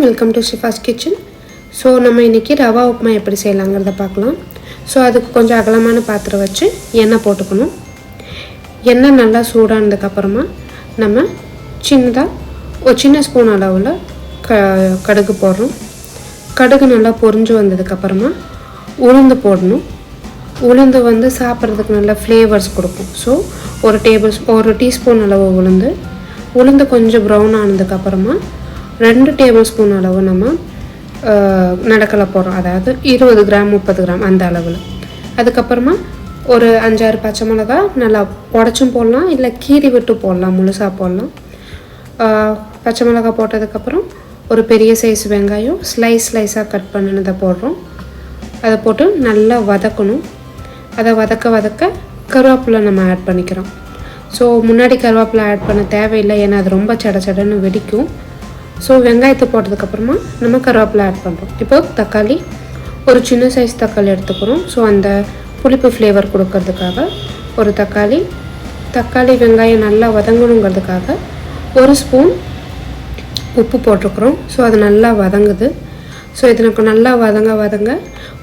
Welcome to Shifa's kitchen. So நம்ம இன்றைக்கி ரவா உப்புமா எப்படி செய்யலாங்கிறத பார்க்கலாம். ஸோ அதுக்கு கொஞ்சம் அகலமான பாத்திரம் வச்சு எண்ணெய் போட்டுக்கணும். எண்ணெய் நல்லா சூடானதுக்கப்புறமா நம்ம ஒரு சின்ன ஸ்பூன் அளவில் கடுகு போடுறோம். கடுகு நல்லா பொரிஞ்சு வந்ததுக்கப்புறமா உளுந்து போடணும். உளுந்து சாப்பிட்றதுக்கு நல்ல ஃப்ளேவர்ஸ் கொடுக்கும். ஸோ ஒரு டீஸ்பூன் அளவு உளுந்து கொஞ்சம் ப்ரௌன் ஆனதுக்கப்புறமா 2 டேபிள் ஸ்பூன் அளவு நம்ம நடக்கலை போடுறோம். அதாவது 20 கிராம் 30 கிராம் அந்த அளவில். அதுக்கப்புறமா ஒரு 5-6 பச்சை மிளகா நல்லா உடச்சும் போடலாம், இல்லை கீறி விட்டு போடலாம், முழுசாக போடலாம். பச்சை மிளகா போட்டதுக்கப்புறம் ஒரு பெரிய சைஸ் வெங்காயம் ஸ்லைஸாக கட் பண்ணினதை போடுறோம். அதை போட்டு நல்லா வதக்கணும். அதை வதக்க கருவேப்பிலை நம்ம ஆட் பண்ணிக்கிறோம். ஸோ முன்னாடி கருவேப்பிலை ஆட் பண்ண தேவையில்லை, ஏன்னா அது ரொம்ப சடன்னு வெடிக்கும். ஸோ வெங்காயத்தை போட்டதுக்கப்புறமா நம்ம கருவேப்பிலை ஆட் பண்ணுறோம். இப்போது தக்காளி, ஒரு சின்ன சைஸ் தக்காளி எடுத்துக்கிறோம். ஸோ அந்த புளிப்பு ஃப்ளேவர் கொடுக்கறதுக்காக ஒரு தக்காளி வெங்காயம் நல்லா வதங்கணுங்கிறதுக்காக 1 ஸ்பூன் உப்பு போட்டிருக்குறோம். ஸோ அது நல்லா வதங்குது. ஸோ இது எனக்கு நல்லா வதங்க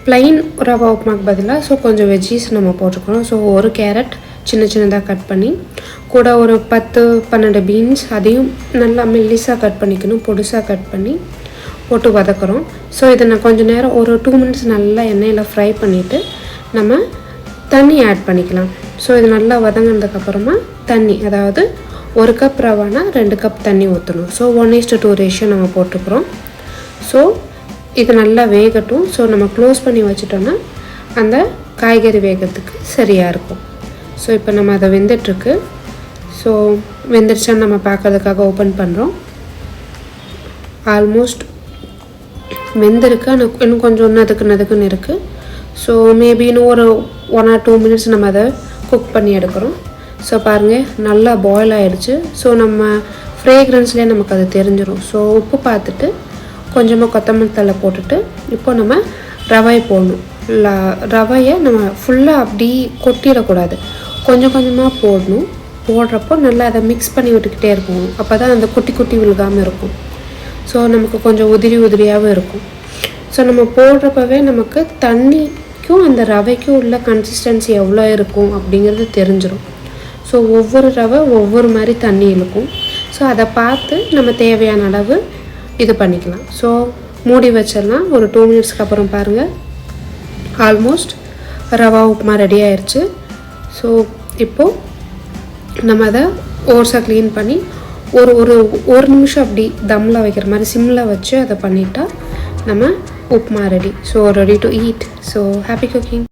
ப்ளைன் ரவா உப்புமாக்கு பதிலாக கொஞ்சம் வெஜ்ஜீஸ் நம்ம போட்டிருக்கிறோம். ஸோ ஒரு கேரட் சின்னதாக கட் பண்ணி, கூட ஒரு 10-12 பீன்ஸ், அதையும் நல்லா மெல்லிஸாக கட் பண்ணிக்கணும், பொடிசாக கட் பண்ணி போட்டு வதக்குறோம். ஸோ இதை நான் கொஞ்சம் நேரம் ஒரு 2 மினிட்ஸ் நல்லா எண்ணெயில் ஃப்ரை பண்ணிவிட்டு நம்ம தண்ணி ஆட் பண்ணிக்கலாம். ஸோ இது நல்லா வதங்கினதுக்கப்புறமா தண்ணி, அதாவது 1 கப் ரவானா 2 கப் தண்ணி ஊற்றணும். ஸோ 1:2 ரேஷியோ நம்ம போட்டுக்கிறோம். ஸோ இது நல்லா வேகட்டும். ஸோ நம்ம க்ளோஸ் பண்ணி வச்சிட்டோன்னா அந்த காய்கறி வேகத்துக்கு சரியாக இருக்கும். ஸோ இப்போ நம்ம அதை வெந்துட்டுருக்கு. ஸோ வெந்துடுச்சான்னு நம்ம பார்க்கறதுக்காக ஓப்பன் பண்ணுறோம். ஆல்மோஸ்ட் வெந்திருக்கு, ஆனால் இன்னும் கொஞ்சம் நதுக்குன்னு இருக்குது. ஸோ மேபி இன்னும் ஒரு 1 or 2 மினிட்ஸ் நம்ம அதை குக் பண்ணி எடுக்கிறோம். ஸோ பாருங்கள், நல்லா பாயில் ஆகிடுச்சு. ஸோ நம்ம ஃப்ரேக்ரன்ஸ்லேயே நமக்கு அது தெரிஞ்சிடும். ஸோ உப்பு பார்த்துட்டு கொஞ்சமாக கொத்தமல்லி தழை போட்டுட்டு இப்போ நம்ம ரவையை போடணும். ரவையை நம்ம ஃபுல்லாக அப்படி கொட்டிடக்கூடாது, கொஞ்சமாக போடணும். போடுறப்போ நல்லா அதை மிக்ஸ் பண்ணி விட்டுக்கிட்டே இருக்கணும். அப்போ தான் அந்த குட்டி விழுகாமல் இருக்கும். ஸோ நமக்கு கொஞ்சம் உதிரியாகவும் இருக்கும். ஸோ நம்ம போடுறப்பவே நமக்கு தண்ணிக்கும் அந்த ரவைக்கும் உள்ள கன்சிஸ்டன்சி எவ்வளோ இருக்கும் அப்படிங்கிறது தெரிஞ்சிடும். ஸோ ஒவ்வொரு ரவை ஒவ்வொரு மாதிரி தண்ணி இழுக்கும். ஸோ அதை பார்த்து நம்ம தேவையான அளவு இது பண்ணிக்கலாம். ஸோ மூடி வச்சிடலாம். ஒரு 2 மினிட்ஸ்க்கு அப்புறம் பாருங்கள், ஆல்மோஸ்ட் ரவா உப்புமா ரெடி ஆயிடுச்சு. ஸோ இப்போது நம்ம அதை ஓர்ஸாக க்ளீன் பண்ணி ஒரு நிமிஷம் அப்படி தம்மில் வைக்கிற மாதிரி சிம்மில் வச்சு அதை பண்ணிட்டா நம்ம upma ready. So ready to eat. So happy cooking.